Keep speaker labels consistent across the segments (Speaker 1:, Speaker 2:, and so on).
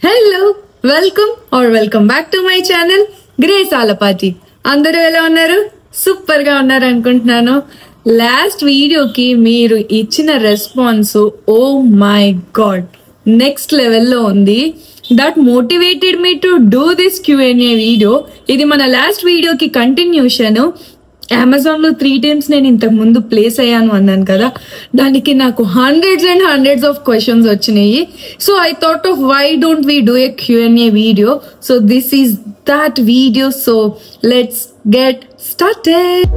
Speaker 1: Hello welcome back to my channel grace Alapati. అందరూ ఎలా ఉన్నారు? సూపర్ గా ఉన్నారు అనుకుంటున్నాను. లాస్ట్ వీడియోకి మీరు ఇచ్చిన response oh my God next లెవెల్లో ఉంది. That motivated me to do this Q&A video. ఇది మన లాస్ట్ వీడియోకి కంటిన్యూషన్. అమెజాన్ లో 3 times నేను ఇంతకు ముందు ప్లేస్ అయ్యాను అన్నాను కదా, దానికి నాకు hundreds of questions వచ్చినాయి. So I thought of why don't we do a Q&A video. So this is that video. So let's get started.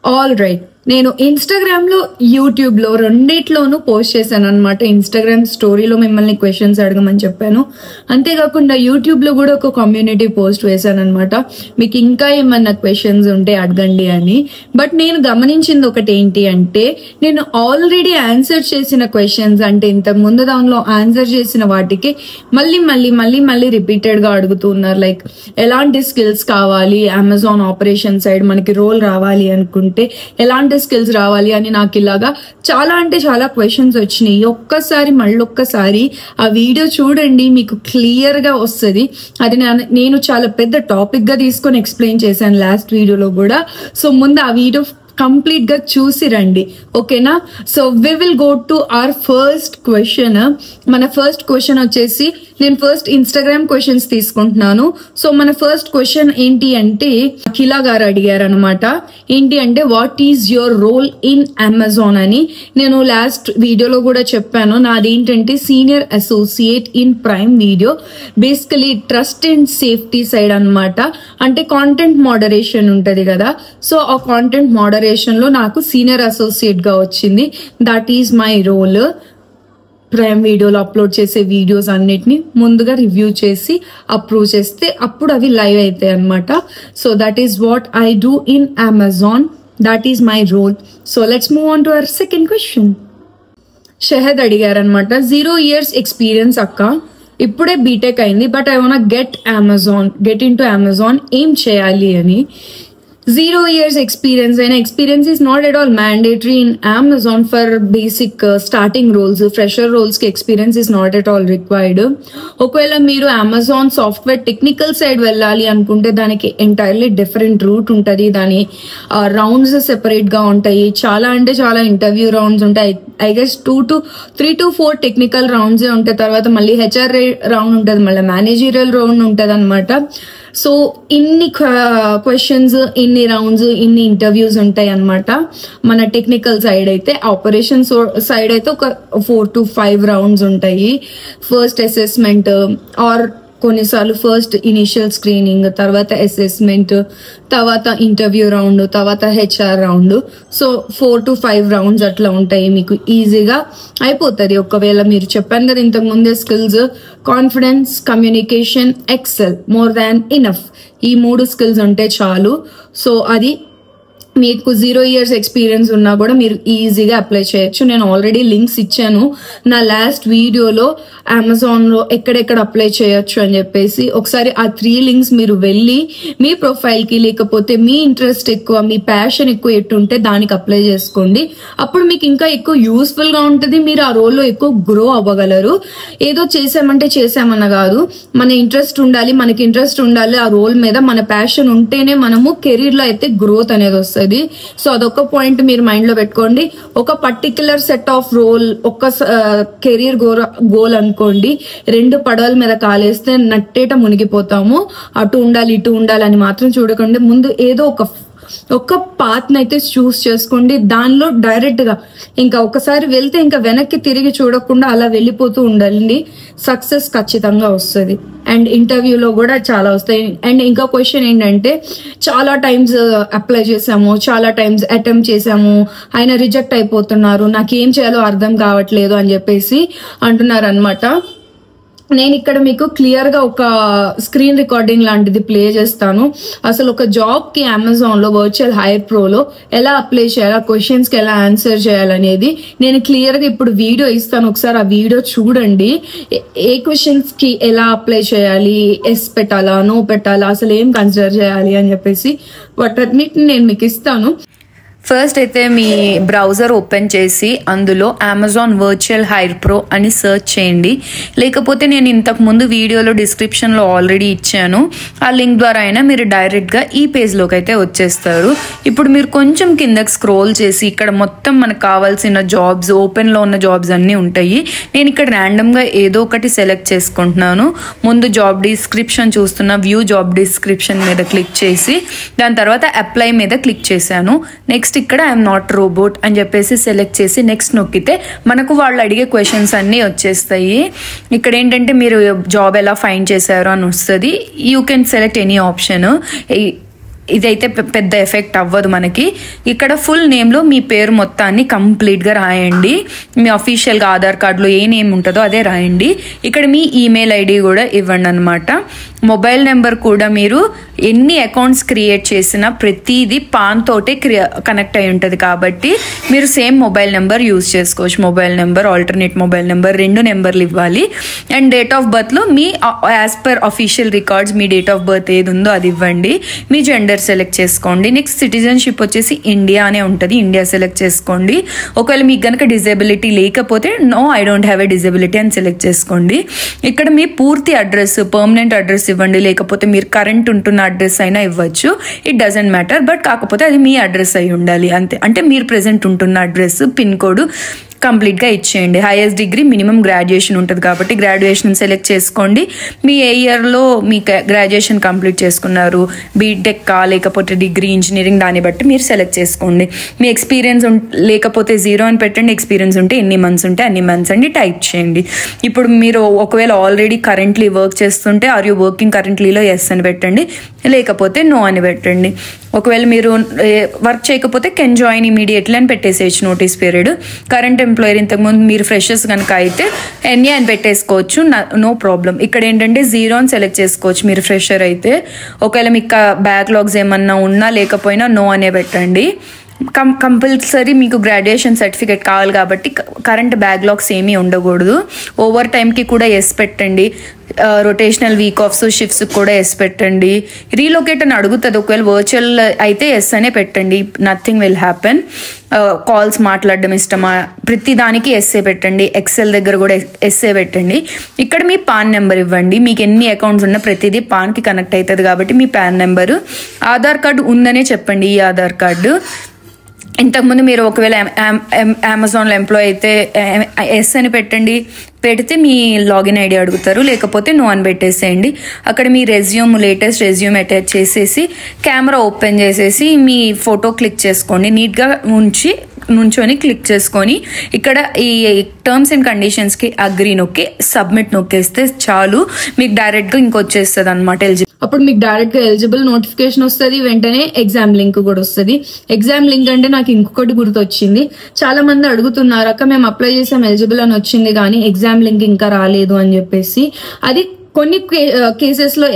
Speaker 1: All right, నేను ఇన్స్టాగ్రామ్ లో యూట్యూబ్ లో రెండిట్లోనూ పోస్ట్ చేశాను అనమాట. ఇన్స్టాగ్రామ్ స్టోరీలో మిమ్మల్ని క్వశ్చన్స్ అడగమని చెప్పాను, అంతేకాకుండా యూట్యూబ్ లో కూడా ఒక కమ్యూనిటీ పోస్ట్ వేశాను అనమాట. మీకు ఇంకా ఏమన్నా క్వశ్చన్స్ ఉంటే అడగండి అని. బట్ నేను గమనించింది ఒకటి ఏంటి అంటే, నేను ఆల్రెడీ ఆన్సర్ చేసిన క్వశ్చన్స్, అంటే ఇంతకు ముందు దానిలో ఆన్సర్ చేసిన వాటికి మళ్ళీ రిపీటెడ్ గా అడుగుతున్నారు. లైక్ ఎలాంటి స్కిల్స్ కావాలి, అమెజాన్ ఆపరేషన్ సైడ్ మనకి రోల్ రావాలి అనుకుంటే ఎలాంటి స్కిల్స్ రావాలి అని నాకు ఇలాగా చాలా క్వశ్చన్స్ వచ్చినాయి. మళ్ళొక్కసారి ఆ వీడియో చూడండి, మీకు క్లియర్ గా వస్తుంది. అది నేను చాలా పెద్ద టాపిక్ గా తీసుకొని ఎక్స్ప్లెయిన్ చేశాను లాస్ట్ వీడియోలో కూడా. సో ముందు ఆ వీడియో కంప్లీట్ గా చూసి రండి, ఓకేనా? So we will go to our first question. మన ఫస్ట్ క్వశ్చన్ వచ్చేసి, నేను ఫస్ట్ ఇన్స్టాగ్రామ్ క్వశ్చన్స్ తీసుకుంటున్నాను. సో మన ఫస్ట్ క్వశ్చన్ ఏంటి అంటే, అఖిల గారు అడిగారు అనమాట. ఏంటి అంటే, what is your role in Amazon అని. నేను లాస్ట్ వీడియోలో కూడా చెప్పాను, నాదేంటంటే senior associate in Prime Video. Basically trust and safety side అనమాట. అంటే కాంటెంట్ మోడరేషన్ ఉంటది కదా, సో ఆ కాంటెంట్ మోడరేషన్ లో నాకు సీనియర్ అసోసియేట్ గా వచ్చింది. That is my role. Prime వీడియోలో అప్లోడ్ చేసే వీడియోస్ అన్నిటిని ముందుగా రివ్యూ చేసి అప్రూవ్ చేస్తే అప్పుడు అవి లైవ్ అవుతాయి అనమాట. So that is what I do in Amazon. That is my role. So let's move on to our second question. Shahad అడిగారనమాట, 0 years ఎక్స్పీరియన్స్ అక్క, ఇప్పుడే బీటెక్ అయింది, but I want get in to Amazon, ఏం చేయాలి అని. 0 years experience and experience is not at all mandatory in Amazon for basic starting roles. Fresher roles ki experience is not at all required. ఒకవేళ మీరు Amazon software technical side వెళ్ళాలి అనుకుంటే దానికి entirely different route ఉంటుంది. దాని rounds separate గా ఉంటాయి. చాలా ఇంటర్వ్యూ రౌండ్స్ ఉంటాయి. I guess 3 to 4 technical rounds ఉంటాయి. తర్వాత మళ్ళీ HR రౌండ్ ఉంటుంది, మళ్ళీ మేనేజరియల్ రౌండ్ ఉంటుంది అనమాట. సో ఇన్ని క్వశ్చన్స్, ఇన్ని రౌండ్స్, ఇన్ని ఇంటర్వ్యూస్ ఉంటాయి అనమాట. మన టెక్నికల్ సైడ్ అయితే, ఆపరేషన్ సైడ్ అయితే ఒక 4 to 5 రౌండ్స్ ఉంటాయి. ఫస్ట్ అసెస్మెంట్ ఆర్ కొన్నిసార్లు ఫస్ట్ ఇనిషియల్ స్క్రీనింగ్, తర్వాత అసెస్మెంట్, తర్వాత ఇంటర్వ్యూ రౌండ్, తర్వాత HR round. So 4 to 5 rounds అట్లా ఉంటాయి. మీకు ఈజీగా అయిపోతుంది. ఒకవేళ మీరు చెప్పాను కదా ఇంతకు ముందే, skills confidence, communication, Excel, more than enough. ఈ 3 స్కిల్స్ ఉంటే చాలు. సో అది మీకు 0 years ఎక్స్పీరియన్స్ ఉన్నా కూడా మీరు ఈజీగా అప్లై చేయొచ్చు. నేను ఆల్రెడీ లింక్స్ ఇచ్చాను నా లాస్ట్ వీడియోలో, అమెజాన్ లో ఎక్కడెక్కడ అప్లై చేయొచ్చు అని చెప్పేసి. ఒకసారి ఆ 3 links మీరు వెళ్ళి మీ ప్రొఫైల్ కి, లేకపోతే మీ ఇంట్రెస్ట్ ఎక్కువ, మీ ప్యాషన్ ఎక్కువ ఎట్టుంటే దానికి అప్లై చేసుకోండి. అప్పుడు మీకు ఇంకా ఎక్కువ యూస్ఫుల్ గా ఉంటుంది. మీరు ఆ రోల్లో ఎక్కువ గ్రో అవ్వగలరు. ఏదో చేసామన్న కాదు, మన మనకి ఇంట్రెస్ట్ ఉండాలి ఆ రోల్ మీద. మన ప్యాషన్ ఉంటేనే మనము కెరీర్ లో అయితే గ్రోత్ అనేది వస్తుంది. సో అదొక పాయింట్ మీరు మైండ్ లో పెట్టుకోండి. ఒక పర్టికులర్ సెట్ ఆఫ్ రోల్, ఒక కెరీర్ గోల్ అనుకోండి. 2 పడవల మీద కాలేస్తే నట్టేట మునిగిపోతాము. అటు ఉండాలి ఇటు ఉండాలి అని మాత్రం చూడకండి. ముందు ఏదో ఒక పాత్ అయితే చూస్ చేసుకోండి. దానిలో డైరెక్ట్ గా ఇంకా ఒకసారి వెళ్తే ఇంకా వెనక్కి తిరిగి చూడకుండా అలా వెళ్ళిపోతూ ఉండాలి. సక్సెస్ ఖచ్చితంగా వస్తుంది. అండ్ ఇంటర్వ్యూలో కూడా చాలా వస్తాయి. అండ్ ఇంకా క్వశ్చన్ ఏంటంటే, చాలా టైమ్స్ అప్లై చేసాము, చాలా టైమ్స్ అటెంప్ట్ చేసాము, ఆయన రిజెక్ట్ అయిపోతున్నారు, నాకు ఏం చేయాలో అర్థం కావట్లేదు అని చెప్పేసి అంటున్నారు అనమాట. నేను ఇక్కడ మీకు క్లియర్ గా ఒక స్క్రీన్ రికార్డింగ్ లాంటిది ప్లే చేస్తాను. అసలు ఒక జాబ్ కి అమెజాన్ లో వర్చువల్ హైర్ ప్రోలో ఎలా అప్లై చేయాలి, ఆ క్వశ్చన్స్ కి ఎలా ఆన్సర్ చేయాలనేది నేను క్లియర్ గా ఇప్పుడు వీడియో ఇస్తాను. ఒకసారి ఆ వీడియో చూడండి. ఏ క్వశ్చన్స్ కి ఎలా అప్లై చేయాలి, ఎస్ పెట్టాలా, నో పెట్టాలా, అసలు ఏం కన్సిడర్ చేయాలి అని చెప్పేసి వాటన్నిటిని నేను మీకు ఇస్తాను.
Speaker 2: ఫస్ట్ అయితే మీ బ్రౌజర్ ఓపెన్ చేసి అందులో అమెజాన్ వర్చువల్ హైర్ ప్రో అని సెర్చ్ చేయండి. లేకపోతే నేను ఇంతకు ముందు వీడియోలో డిస్క్రిప్షన్లో ఆల్రెడీ ఇచ్చాను, ఆ లింక్ ద్వారా అయినా మీరు డైరెక్ట్గా ఈ పేజ్లోకి అయితే వచ్చేస్తారు. ఇప్పుడు మీరు కొంచెం కిందకి స్క్రోల్ చేసి ఇక్కడ మొత్తం మనకు కావాల్సిన జాబ్స్, ఓపెన్లో ఉన్న జాబ్స్ అన్నీ ఉంటాయి. నేను ఇక్కడ ర్యాండమ్గా ఏదో ఒకటి సెలెక్ట్ చేసుకుంటున్నాను. ముందు జాబ్ డిస్క్రిప్షన్ చూస్తున్న వ్యూ జాబ్ డిస్క్రిప్షన్ మీద క్లిక్ చేసి దాని తర్వాత అప్లై మీద క్లిక్ చేశాను. నెక్స్ట్ ఇక్కడ ఐఎమ్ నాట్ రోబోట్ అని చెప్పేసి సెలెక్ట్ చేసి నెక్స్ట్ నొక్కితే మనకు వాళ్ళు అడిగే క్వశ్చన్స్ అన్నీ వచ్చేస్తాయి. ఇక్కడ ఏంటంటే మీరు జాబ్ ఎలా ఫైండ్ చేశారో అని వస్తుంది. You can select any option. ఇదైతే పెద్ద ఎఫెక్ట్ అవ్వదు మనకి. ఇక్కడ ఫుల్ నేమ్లో మీ పేరు మొత్తాన్ని కంప్లీట్గా రాయండి. మీ అఫీషియల్గా ఆధార్ కార్డులో ఏ నేమ్ ఉంటుందో అదే రాయండి. ఇక్కడ మీ ఈమెయిల్ ఐడి కూడా ఇవ్వండి అనమాట. మొబైల్ నెంబర్ కూడా మీరు ఎన్ని అకౌంట్స్ క్రియేట్ చేసినా ప్రతిదీ పాన్ తోటే కనెక్ట్ అయి ఉంటుంది కాబట్టి మీరు సేమ్ మొబైల్ నెంబర్ యూజ్ చేసుకోవచ్చు. Mobile number, alternate mobile number, 2 నెంబర్లు ఇవ్వాలి. అండ్ డేట్ ఆఫ్ బర్త్లో మీ యాజ్ పర్ అఫీషియల్ రికార్డ్స్ మీ డేట్ ఆఫ్ బర్త్ ఏది ఉందో అది ఇవ్వండి. మీ జెండర్ సెలెక్ట్ చేసుకోండి. నెక్స్ట్ సిటిజన్షిప్ వచ్చేసి ఇండియా అనే ఉంటుంది, ఇండియా సెలెక్ట్ చేసుకోండి. ఒకవేళ మీకు కనుక డిజబిలిటీ లేకపోతే no I don't have a disability అని సెలెక్ట్ చేసుకోండి. ఇక్కడ మీ పూర్తి అడ్రస్, పర్మనెంట్ అడ్రస్ ఇవ్వండి. లేకపోతే మీరు కరెంట్ ఉంటున్న అడ్రస్ అయినా ఇవ్వచ్చు, ఇట్ డజంట్ మ్యాటర్. బట్ కాకపోతే అది మీ అడ్రస్ అయి ఉండాలి అంతే. అంటే మీరు ప్రెసెంట్ ఉంటున్న అడ్రస్, పిన్ కోడ్ కంప్లీట్గా ఇచ్చేయండి. హైయెస్ట్ డిగ్రీ, మినిమం గ్రాడ్యుయేషన్ ఉంటుంది కాబట్టి గ్రాడ్యుయేషన్ సెలెక్ట్ చేసుకోండి. మీ ఏ ఇయర్లో మీ గ్రాడ్యుయేషన్ కంప్లీట్ చేసుకున్నారు, బీటెక్ లేకపోతే డిగ్రీ, ఇంజనీరింగ్, దాన్ని బట్టి మీరు సెలెక్ట్ చేసుకోండి. మీ ఎక్స్పీరియన్స్ లేకపోతే 0 అని పెట్టండి. ఎక్స్పీరియన్స్ ఉంటే ఎన్ని మంత్స్ ఉంటే అన్ని మంత్స్ అండి టైప్ చేయండి. ఇప్పుడు మీరు ఒకవేళ ఆల్రెడీ కరెంట్లీ వర్క్ చేస్తుంటే ఆర్ యూ వర్కింగ్ కరెంట్లీలో ఎస్ అని పెట్టండి, లేకపోతే నో అని పెట్టండి. ఒకవేళ మీరు వర్క్ చేయకపోతే కెన్ జాయిన్ ఇమీడియట్లీ అని పెట్టేసేయచ్చు నోటీస్ పీరియడ్. కరెంట్ ఎంప్లాయర్ ఇంతకుముందు మీరు ఫ్రెషర్స్ కనుక అయితే ఎన్ఏ అని పెట్టేసుకోవచ్చు, నో ప్రాబ్లం. ఇక్కడ ఏంటంటే 0 అని సెలెక్ట్ చేసుకోవచ్చు మీరు ఫ్రెషర్ అయితే. ఒకవేళ మీకు బ్యాక్లాగ్స్ ఏమన్నా ఉన్నా లేకపోయినా నో అనే పెట్టండి. కంపల్సరీ మీకు గ్రాడ్యుయేషన్ సర్టిఫికేట్ కావాలి కాబట్టి కరెంట్ బ్యాక్లాగ్స్ ఏమీ ఉండకూడదు. ఓవర్ టైంకి కూడా ఎస్ పెట్టండి. రొటేషనల్ వీక్ ఆఫ్స్, షిఫ్ట్స్ కూడా ఎస్ పెట్టండి. రీలొకేట్ అని అడుగుతుంది, ఒకవేళ వర్చువల్ అయితే ఎస్ అనే పెట్టండి, నథింగ్ విల్ హ్యాపెన్. కాల్స్ మాట్లాడడం ఇష్టమా, ప్రతి దానికి ఎస్ఏ పెట్టండి. ఎక్సెల్ దగ్గర కూడా ఎస్ఏ పెట్టండి. ఇక్కడ మీ పాన్ నెంబర్ ఇవ్వండి. మీకు ఎన్ని అకౌంట్స్ ఉన్నా ప్రతిదీ పాన్కి కనెక్ట్ అవుతుంది కాబట్టి మీ పాన్ నెంబరు. ఆధార్ కార్డు ఉందనే చెప్పండి, ఈ ఆధార్ కార్డు. ఇంతకుముందు మీరు ఒకవేళ అమెజాన్లో ఎంప్లాయ్ అయితే ఎస్ అని పెట్టండి. పెడితే మీ లాగిన్ ఐడి అడుగుతారు, లేకపోతే నో అని పెట్టేసేయండి. అక్కడ మీ రెజ్యూమ్, లేటెస్ట్ రెజ్యూమ్ అటాచ్ చేసేసి కెమెరా ఓపెన్ చేసేసి మీ ఫోటో క్లిక్ చేసుకోండి. నీట్గా నుంచొని క్లిక్ చేసుకొని ఇక్కడ ఈ టర్మ్స్ అండ్ కండిషన్స్కి అగ్రీ నొక్కి సబ్మిట్ నొక్కేస్తే చాలు, మీకు డైరెక్ట్గా ఇంకొచ్చేస్తుంది అనమాట
Speaker 1: అప్పుడు మీకు డైరెక్ట్ గా ఎలిజిబుల్ నోటిఫికేషన్ వస్తుంది. వెంటనే ఎగ్జామ్ లింక్ కూడా వస్తుంది. ఎగ్జామ్ లింక్ అంటే నాకు ఇంకొకటి గుర్తొచ్చింది. చాలా మంది అడుగుతున్నారు, అక్క మేము అప్లై చేసాం ఎలిజిబుల్ అని వచ్చింది కానీ ఎగ్జామ్ లింక్ ఇంకా రాలేదు అని చెప్పేసి. అది కొన్ని కేసెస్ లో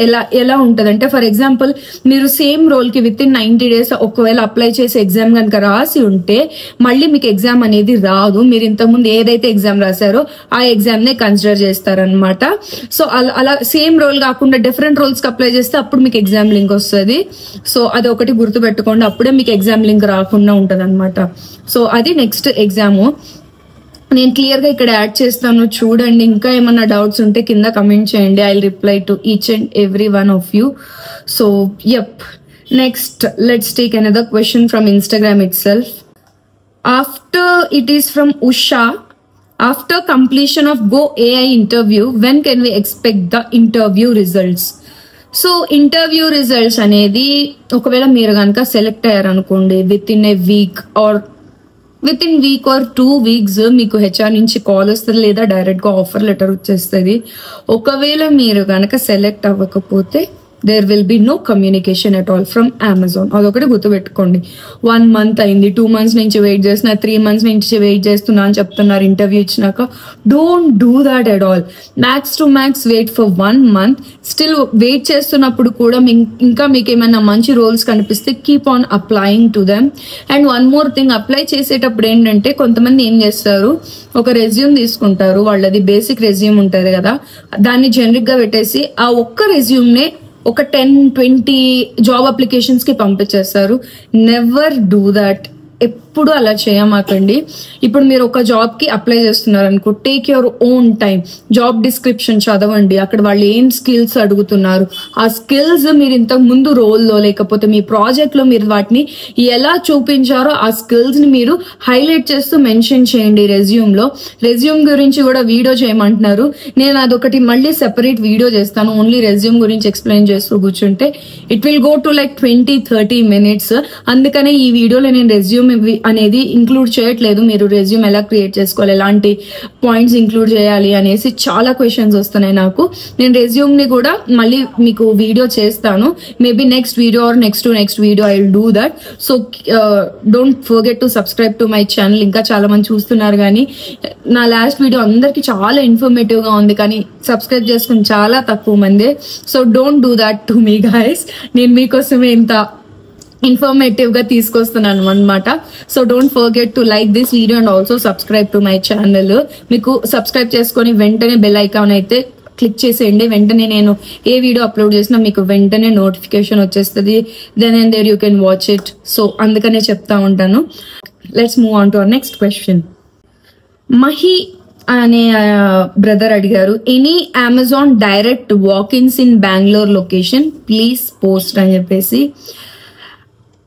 Speaker 1: ఎలా ఉంటదంటే, ఫర్ ఎగ్జాంపుల్ మీరు సేమ్ రోల్ కి విత్ ఇన్ 90 days ఒకవేళ అప్లై చేసి ఎగ్జామ్ కనుక రాసి ఉంటే మళ్ళీ మీకు ఎగ్జామ్ అనేది రాదు. మీరు ఇంతకుముందు ఏదైతే ఎగ్జామ్ రాశారో ఆ ఎగ్జామ్ నే కన్సిడర్ చేస్తారనమాట. సో అలా సేమ్ రోల్ కాకుండా డిఫరెంట్ రోల్స్ కి అప్లై చేస్తే అప్పుడు మీకు ఎగ్జామ్ లింక్ వస్తుంది. సో అది ఒకటి గుర్తు పెట్టుకోండి, అప్పుడే మీకు ఎగ్జామ్ లింక్ రాకుండా ఉంటది అనమాట. సో అది నెక్స్ట్ ఎగ్జామ్. నేను క్లియర్ గా ఇక్కడ యాడ్ చేస్తాను, చూడండి. ఇంకా ఏమన్నా డౌట్స్ ఉంటే కింద కమెంట్ చేయండి. I will reply to each and every one of you. So yup, next let's take another question from Instagram itself. After it is from Usha. After completion of Go AI interview, when can we expect the interview results? So interview results అనేది ఒకవేళ మీరు కనుక select అయ్యారనుకోండి, within a week or 2 weeks మీకు HR నుంచి call వస్తుంది, లేదా direct గా ఆఫర్ లెటర్ వచ్చేస్తుంది. ఒకవేళ మీరు కనుక సెలెక్ట్ అవ్వకపోతే there will be no communication at all from Amazon. అదొకటి గుర్తుపెట్టుకోండి. 1 month అయింది, 2 months నుంచి వెయిట్ చేస్తున్నా, 3 months నుంచి వెయిట్ చేస్తున్నా అని చెప్తున్నారు ఇంటర్వ్యూ ఇచ్చినాక. Don't do that at all. Max to max wait for 1 month. Still wait చేస్తున్నప్పుడు కూడా ఇంకా మీకు ఏమైనా మంచి రోల్స్ కనిపిస్తే keep on applying to them. And one more thing, apply చేసేటప్పుడు ఏంటంటే కొంతమంది ఏం చేస్తారు, ఒక రెజ్యూమ్ తీసుకుంటారు, వాళ్ళది బేసిక్ రెజ్యూమ్ ఉంటుంది కదా, దాన్ని జనరిక్ గా పెట్టేసి ఆ ఒక్క రెజ్యూమ్ నే ఒక 10-20 జాబ్ అప్లికేషన్స్ కి పంపించేస్తారు. Never do that. ఎప్పుడు అలా చేయమాకండి. ఇప్పుడు మీరు ఒక జాబ్ కి అప్లై చేస్తున్నారు అనుకో, take your own time, job description చదవండి, అక్కడ వాళ్ళు ఏం స్కిల్స్ అడుగుతున్నారు, ఆ స్కిల్స్ మీరు ఇంతకు ముందు రోల్లో లేకపోతే మీ ప్రాజెక్ట్ లో మీరు వాటిని ఎలా చూపించారో ఆ స్కిల్స్ ని మీరు హైలైట్ చేస్తూ మెన్షన్ చేయండి రెజ్యూమ్ లో. రెజ్యూమ్ గురించి కూడా వీడియో చేయమంటున్నారు, నేను అదొకటి మళ్ళీ సెపరేట్ వీడియో చేస్తాను. ఓన్లీ రెజ్యూమ్ గురించి ఎక్స్ప్లెయిన్ చేస్తూ కూర్చుంటే it will go to like 20-30 minutes. అందుకనే ఈ వీడియోలో నేను రెజ్యూమ్ అనేది ఇంక్లూడ్ చేయట్లేదు. మీరు రెజ్యూమ్ ఎలా క్రియేట్ చేసుకోవాలి, ఎలాంటి పాయింట్స్ ఇంక్లూడ్ చేయాలి అనేసి చాలా క్వశ్చన్స్ వస్తున్నాయి నాకు. నేను రెజ్యూమ్ ని కూడా మళ్ళీ మీకు వీడియో చేస్తాను. Maybe next video or next video I will do that. So don't forget to subscribe to my channel. ఇంకా చాలా మంది చూస్తున్నారు కానీ నా లాస్ట్ వీడియో అందరికి చాలా ఇన్ఫర్మేటివ్ గా ఉంది, కానీ సబ్స్క్రైబ్ చేసుకుని చాలా తక్కువ మంది. So don't do that to me guys. నేను మీకోసమే ఇంత ఇన్ఫర్మేటివ్ గా తీసుకొస్తున్నాను అనమాట. So don't forget to like this video and also subscribe to my channel. మీకు సబ్స్క్రైబ్ చేసుకొని వెంటనే బెల్ ఐకాన్ అయితే క్లిక్ చేసేయండి. వెంటనే నేను ఏ వీడియో అప్లోడ్ చేసినా మీకు వెంటనే నోటిఫికేషన్ వచ్చేస్తుంది. Then and there you can watch it. So అందుకనే చెప్తా ఉంటాను. Let's move on to our next question. Mahi అనే బ్రదర్ అడిగారు, any Amazon direct walk ins in Bengaluru location please post అని చెప్పేసి.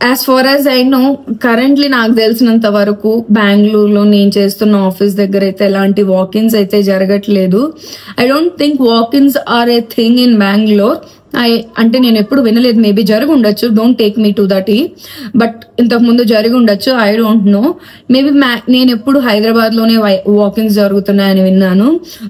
Speaker 1: As far as I know, currently నాకు తెలిసినంత వరకు బెంగళూరులో నేను చేస్తున్న ఆఫీస్ దగ్గర అయితే ఎలాంటి వాక్-ఇన్స్ అయితే జరగట్లేదు. I don't think walk ins are a thing in Bengaluru. అంటే నేను ఎప్పుడు వినలేదు, మేబీ జరిగి ఉండొచ్చు, don't take me to that, but ఇంతకు ముందు జరిగి ఉండొచ్చు, ఐ డోంట్ నో. మేబీ నేను ఎప్పుడు హైదరాబాద్ లోనే వాక్-ఇన్స్ జరుగుతున్నాయని విన్నాను.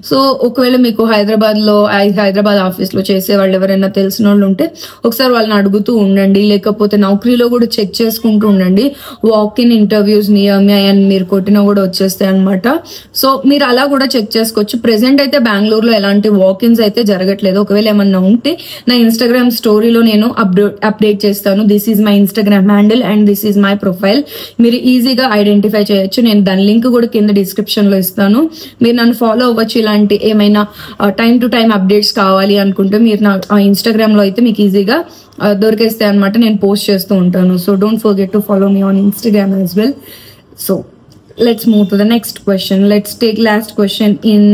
Speaker 1: సో ఒకవేళ మీకు హైదరాబాద్ ఆఫీస్ లో చేసే వాళ్ళు ఎవరైనా తెలిసిన వాళ్ళు ఉంటే ఒకసారి వాళ్ళని అడుగుతూ ఉండండి, లేకపోతే నౌకరీలో కూడా చెక్ చేసుకుంటూ ఉండండి. వాక్-ఇన్ ఇంటర్వ్యూస్ నియర్ మీ అని మీరు కొట్టినా కూడా వచ్చేస్తాయి అనమాట. సో మీరు అలా కూడా చెక్ చేసుకోవచ్చు. ప్రెసెంట్ అయితే బెంగళూరులో ఎలాంటి వాక్-ఇన్స్ అయితే జరగట్లేదు. ఒకవేళ ఏమన్నా ఉంటే నా ఇన్స్టాగ్రామ్ స్టోరీలో నేను అప్డేట్ చేస్తాను. This is my Instagram handle and this is my profile. మీరు ఈజీగా ఐడెంటిఫై చేయొచ్చు. నేను దాని లింక్ కూడా కింద డిస్క్రిప్షన్ లో ఇస్తాను. మీరు నన్ను ఫాలో అవ్వచ్చు. ఇలాంటి ఏమైనా టైం టు టైం అప్డేట్స్ కావాలి అనుకుంటే మీరు నా ఇన్స్టాగ్రామ్ లో అయితే మీకు ఈజీగా దొరికేస్తాయి అనమాట. నేను పోస్ట్ చేస్తూ ఉంటాను. So don't forget to follow me on Instagram as well. So let's move to the next question. Let's take last question in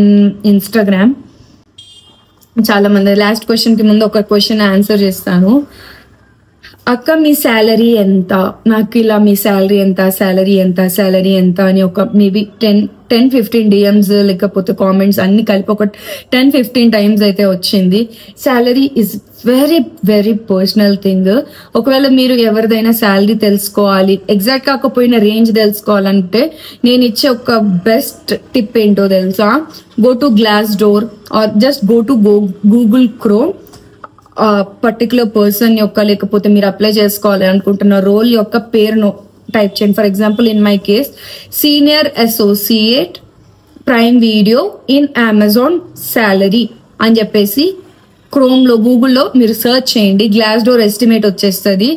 Speaker 1: Instagram. చాలా మంది లాస్ట్ క్వశ్చన్ కి ముందు ఒక క్వశ్చన్ ఆన్సర్ చేస్తాను. అక్క మీ శాలరీ ఎంత, నాకు ఇలా మీ శాలరీ ఎంత అని ఒక మేబీ 10-15 DMs లేకపోతే కామెంట్స్ అన్ని కలిపి ఒక 10-15 times అయితే వచ్చింది. Salary is very very personal thing. ఒకవేళ మీరు ఎవరిదైనా శాలరీ తెలుసుకోవాలి, ఎగ్జాక్ట్ కాకపోయినా రేంజ్ తెలుసుకోవాలంటే నేను ఇచ్చే ఒక బెస్ట్ టిప్ ఏంటో తెలుసా? Go to Glassdoor or just go to Google Chrome. Particular person యొక్క లేకపోతే మీరు అప్లై చేసుకోవాలి అనుకుంటున్న రోల్ యొక్క పేరును టైప్ చేయండి. For example in my case senior associate prime video in Amazon salary అని చెప్పేసి క్రోమ్ లో గూగుల్లో మీరు సెర్చ్ చేయండి. Glassdoor ఎస్టిమేట్ వచ్చేస్తుంది.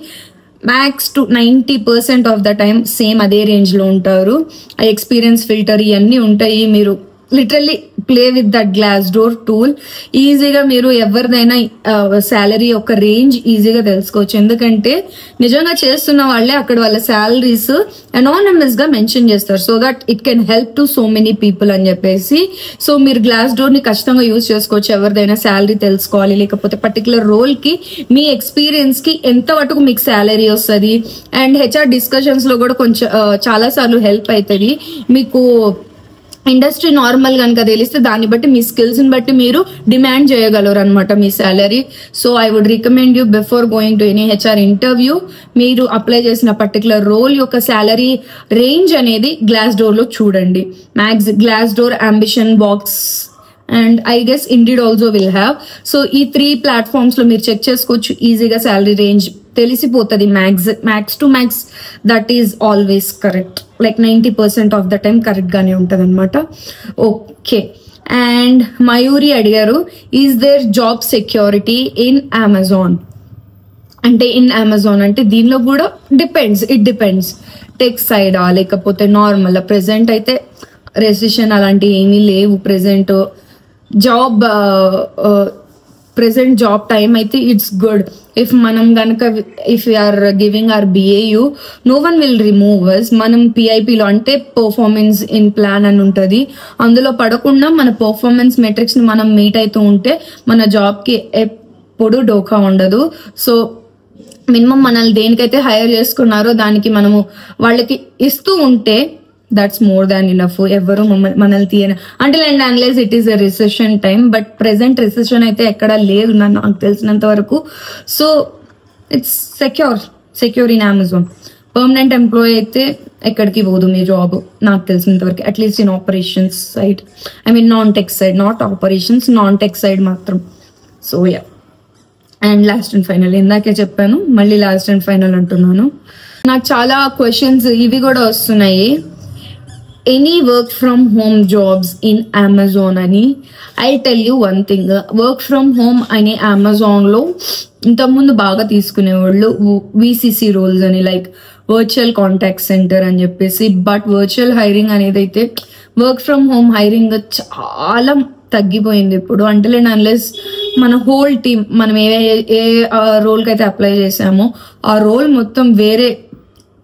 Speaker 1: Max to 90% of the time same అదే రేంజ్ లో ఉంటారు. ఆ ఎక్స్పీరియన్స్ ఫిల్టర్ ఇవన్నీ ఉంటాయి. మీరు literally play with that Glassdoor tool. ఈజీగా మీరు ఎవరిదైనా శాలరీ యొక్క రేంజ్ ఈజీగా తెలుసుకోవచ్చు. ఎందుకంటే నిజంగా చేస్తున్న వాళ్ళే అక్కడ వాళ్ళ శాలరీస్ అనానిమస్ గా మెన్షన్ చేస్తారు. So that it can help to so many people అని చెప్పేసి. సో మీరు Glassdoor ని ఖచ్చితంగా యూజ్ చేసుకోవచ్చు ఎవరిదైనా శాలరీ తెలుసుకోవాలి, లేకపోతే పర్టికులర్ రోల్ కి మీ ఎక్స్పీరియన్స్ కి ఎంత మటుకు మీకు శాలరీ వస్తుంది. అండ్ హెచ్ఆర్ డిస్కషన్స్ లో కూడా కొంచెం చాలా సార్లు హెల్ప్ అవుతుంది. మీకు ఇండస్ట్రీ నార్మల్ కనుక తెలిస్తే దాన్ని బట్టి మీ స్కిల్స్ ని బట్టి మీరు డిమాండ్ చేయగలరు అనమాట మీ salary. So I would recommend you before going to any HR interview మీరు అప్లై చేసిన పర్టికులర్ రోల్ యొక్క శాలరీ రేంజ్ అనేది Glassdoor లో చూడండి. Glassdoor AmbitionBox and I guess Indeed also will have. So ఈ 3 ప్లాట్ఫామ్స్ లో మీరు చెక్ చేసుకోవచ్చు ఈజీగా. శాలరీ రేంజ్ తెలిసిపోతుంది. Max to max that is always correct. Like 90% of the time correct గానే ఉంటది అనమాట. ఓకే. అండ్ మయూరి అడిగారు, is their job security in Amazon? అంటే ఇన్ అమెజాన్ అంటే దీనిలో కూడా ఇట్ డిపెండ్స్. టెక్ సైడా లేకపోతే నార్మల్? ప్రెసెంట్ అయితే రెసిషన్ అలాంటివి ఏమీ లేవు. ప్రెసెంట్ జాబ్ టైం అయితే ఇట్స్ గుడ్. ఇఫ్ మనం గనక if you're giving our BAU, no one will remove us. మనం PIPలో అంటే పర్ఫార్మెన్స్ ఇన్ ప్లాన్ అని ఉంటుంది, అందులో పడకుండా మన పర్ఫార్మెన్స్ మెట్రిక్స్ ని మనం మీట్ అవుతూ ఉంటే మన జాబ్ కి ఎప్పుడు డోకా ఉండదు. సో మినిమం మనల్ని దేనికైతే హైర్ చేసుకున్నారో దానికి మనము వాళ్ళకి ఇస్తూ ఉంటే దట్స్ మోర్ దాన్ ఇనఫ్. ఎవరు మనల్ని తీయని అంటే and unless it is a recession time. But present recession అయితే ఎక్కడా లేదు నాకు తెలిసినంత వరకు. So it's secure in Amazon. Permanent employee అయితే ఎక్కడికి పోదు మీ జాబ్ నాకు తెలిసినంత వరకు, at least in operations side. I mean non tech side, not operations, non tech side మాత్రం. So yeah. And last and final, ఇందాకే చెప్పాను మళ్ళీ లాస్ట్ అండ్ ఫైనల్ అంటున్నాను. నాకు చాలా క్వశ్చన్స్ ఇవి కూడా వస్తున్నాయి. Any work from home jobs in Amazon అని. I tell you one thing, work from home అని అమెజాన్ లో ఇంతకుముందు బాగా తీసుకునేవాళ్ళు VCC రోల్స్ అని, లైక్ వర్చువల్ కాంటాక్ట్ సెంటర్ అని చెప్పేసి. బట్ వర్చువల్ హైరింగ్ అనేది అయితే వర్క్ ఫ్రమ్ హోమ్ హైరింగ్ చాలా తగ్గిపోయింది ఇప్పుడు. అంటే అన్లెస్ మన హోల్ టీమ్ మనం ఏ రోల్ కి అయితే అప్లై చేసామో ఆ రోల్ మొత్తం వేరే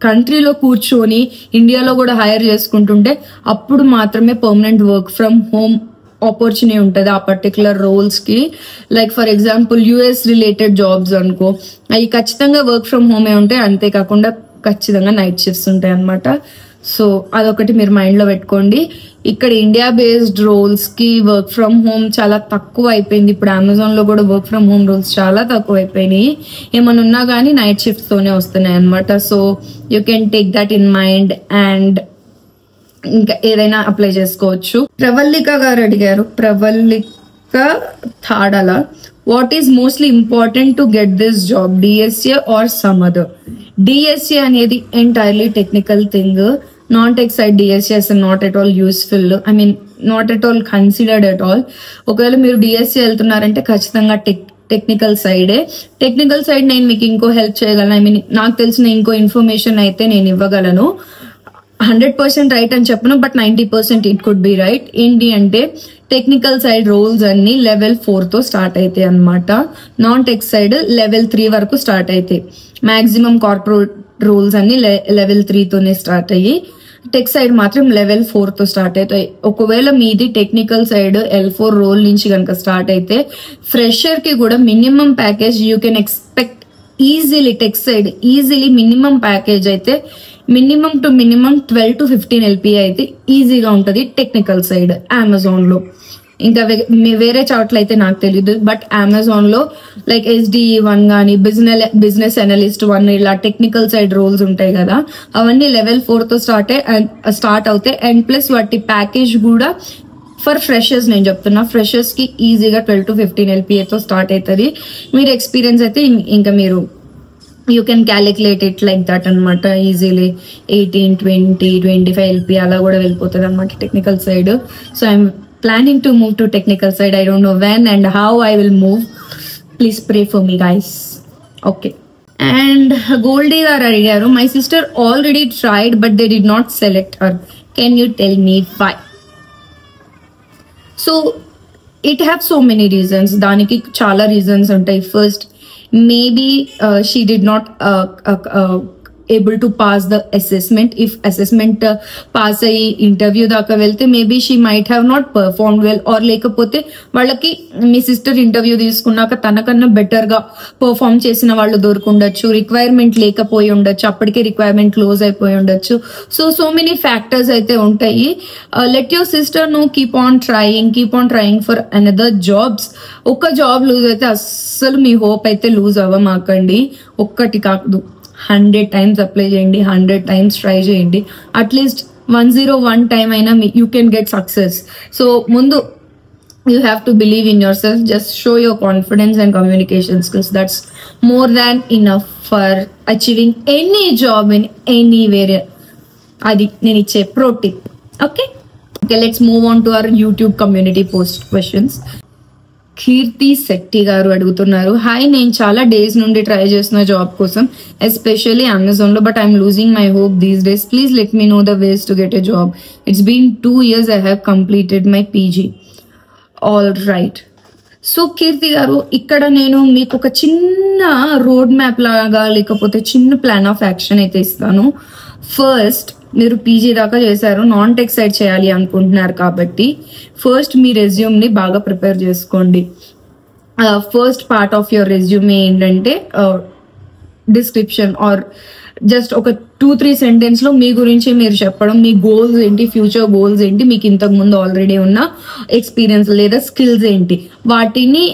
Speaker 1: కంట్రీలో కూర్చొని ఇండియాలో కూడా హైర్ చేసుకుంటుంటే అప్పుడు మాత్రమే permanent work from home opportunity ఉంటుంది ఆ పర్టికులర్ రోల్స్ కి. Like for example US related jobs అనుకో, అవి ఖచ్చితంగా వర్క్ ఫ్రమ్ హోమే ఉంటాయి. అంతేకాకుండా ఖచ్చితంగా నైట్ షిఫ్ట్స్ ఉంటాయి అనమాట. సో అదొకటి మీరు మైండ్ లో పెట్టుకోండి. ఇక్కడ ఇండియా బేస్డ్ రోల్స్ కి వర్క్ ఫ్రమ్ హోమ్ చాలా తక్కువ అయిపోయింది. ఇప్పుడు అమెజాన్ లో కూడా వర్క్ ఫ్రమ్ హోమ్ రోల్స్ చాలా తక్కువ అయిపోయినాయి. ఏమైనా ఉన్నా కానీ నైట్ షిఫ్ట్స్ తోనే వస్తున్నాయి అనమాట. So you can take that in mind and ఇంకా ఏదైనా అప్లై చేసుకోవచ్చు. ప్రవల్లిక గారు అడిగారు, Pravallika Thadala, what is mostly important to get this job, DSA or some other? DSA అనేది entirely technical thing. Non tech side DSA is not at all useful. I mean not at all considered at all. ఒకవేళ మీరు DSA వెళ్తున్నారంటే ఖచ్చితంగా technical సైడే. Technical side నేను మీకు ఇంకో help చేయగలను. I mean నాకు తెలిసిన ఇంకో ఇన్ఫర్మేషన్ అయితే నేను ఇవ్వగలను. 100% రైట్ అని చెప్పను, but 90% it could be right. ఏంటి అంటే టెక్నికల్ సైడ్ రోల్స్ అన్ని లెవెల్ 4 తో స్టార్ట్ అవుతాయి అనమాట. నాన్ టెక్ సైడ్ లెవెల్ 3 వరకు స్టార్ట్ అవుతాయి. మాక్సిమం కార్పొరేట్ రోల్స్ అన్ని లెవెల్ 3 తోనే స్టార్ట్ అయ్యి, టెక్ సైడ్ మాత్రం లెవెల్ 4 తో స్టార్ట్ అవుతాయి. ఒకవేళ మీది టెక్నికల్ సైడ్ L4 రోల్ నుంచి కనుక స్టార్ట్ అయితే ఫ్రెషర్ కి కూడా minimum package you can expect easily. Tech side easily minimum package అయితే minimum to minimum 12 to 15 LPA అయితే ఈజీగా ఉంటది టెక్నికల్ సైడ్ అమెజాన్ లో. ఇంకా వేరే చోట్ల అయితే నాకు తెలియదు, బట్ అమెజాన్ లో లైక్ SDE1 కానీ బిజినెస్ అనలిస్ట్ 1 ఇలా టెక్నికల్ సైడ్ రోల్స్ ఉంటాయి కదా, అవన్నీ లెవెల్ 4 తో స్టార్ట్ అవుతాయి. అండ్ ప్లస్ వాటి ప్యాకేజ్ కూడా ఫర్ ఫ్రెషర్స్ నేను చెప్తున్నా, ఫ్రెషర్స్ కి ఈజీగా 12 to 15 LPA తో స్టార్ట్ అవుతుంది. మీరు ఎక్స్పీరియన్స్ అయితే ఇంకా మీరు you can calculate it like that అనమాట. ఈజీలీ 18, 20, 25 LPA అలా కూడా వెళ్ళిపోతుంది అనమాట technical side. So I'm planning to move to technical side. I don't know when and how I will move. Please pray for me guys. Okay. And Goldie garu adigaru, my sister already tried but they did not select her. Can you tell me why? So it have so many reasons. Daniki chala reasons untai. First, maybe she did not able to pass the assessment. If assessment pass ayi interview daaka velte maybe she might have not performed well, or lekapothe vallaki me sister interview తీసుకున్నాక తనకన్నా better గా perform చేసిన వాళ్ళు దొరుకుండొచ్చు, requirement లేకపోయి ఉండొచ్చు, అప్పటికే requirement close అయిపోయి ఉండొచ్చు. సో మెనీ ఫ్యాక్టర్స్ అయితే ఉంటాయి. Let your sister know, keep on trying for another jobs. ఒక్క జాబ్ లూజ్ అయితే అస్సలు మీ హోప్ అయితే లూజ్ అవ్వమాకండి. ఒక్కటి కాదు, 100 times అప్లై చేయండి, 100 times ట్రై చేయండి. అట్లీస్ట్ 101 time అయినా you can get success. So ముందు you have to believe in yourself. Just show your confidence and communication skills. That's more than enough for achieving any job in anywhere. Adi nenu iche pro tip. Okay, let's move on to our YouTube community post questions. కీర్తి శెట్టి గారు అడుగుతున్నారు, hi, నేను చాలా days నుండి try చేస్తున్న job కోసం, especially Amazon లో, but I'm losing my hope these days. Please let me know the ways to get a job. It's been 2 years I have completed my PG. All right. So Keerthi గారు, ఇక్కడ నేను మీకు ఒక చిన్న road map లాగా లేకపోతే చిన్న ప్లాన్ ఆఫ్ యాక్షన్ అయితే ఇస్తాను. ఫస్ట్, మీరు పీజీ దాకా చేశారు, నాన్ టెక్ సైడ్ చేయాలి అనుకుంటున్నారు కాబట్టి ఫస్ట్ మీ రెజ్యూమ్ ని బాగా ప్రిపేర్ చేసుకోండి. First part of your resume ఏంటంటే డిస్క్రిప్షన్ ఆర్ జస్ట్ ఒక 2-3 సెంటెన్స్ లో మీ గురించి మీరు చెప్పడం, మీ గోల్స్ ఏంటి, ఫ్యూచర్ గోల్స్ ఏంటి, మీకు ఇంతకు ముందు ఆల్రెడీ ఉన్న ఎక్స్పీరియన్స్ లేదా స్కిల్స్ ఏంటి, వాటిని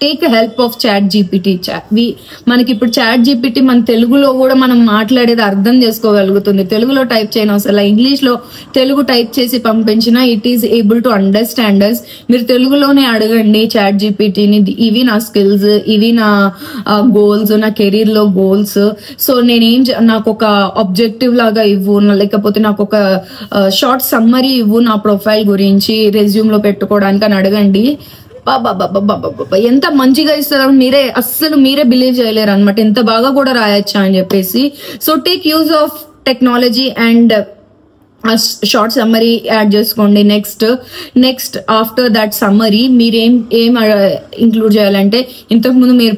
Speaker 1: take help of chat GPT. మనకి ఇప్పుడు చాట్ జీపీటీ మన తెలుగులో కూడా మనం మాట్లాడేది అర్థం చేసుకోగలుగుతుంది. తెలుగులో టైప్ చేయను అసలు, ఇంగ్లీష్ లో తెలుగు టైప్ చేసి పంపించినా it is able to understand us. మీరు తెలుగులోనే అడగండి చాట్ జీపీటీని, ఇవి నా స్కిల్స్, ఇవి నా గోల్స్, నా కెరీర్ లో గోల్స్. సో నాకు ఒక ఆబ్జెక్టివ్ లాగా ఇవ్వు, లేకపోతే నాకు ఒక షార్ట్ సమ్మరీ ఇవ్వు నా ప్రొఫైల్ గురించి రెజ్యూమ్ లో పెట్టుకోవడానికి అని అడగండి. ఎంత మంచిగా ఇస్తారో మీరే బిలీవ్ చేయలేరు అనమాట, ఎంత బాగా కూడా రాయొచ్చా అని చెప్పేసి. So take use of technology and short summary add చేసుకోండి. నెక్స్ట్ ఆఫ్టర్ దట్ సమ్మరీ మీరు ఏం ఇంక్లూడ్ చేయాలంటే, ఇంతకుముందు మీరు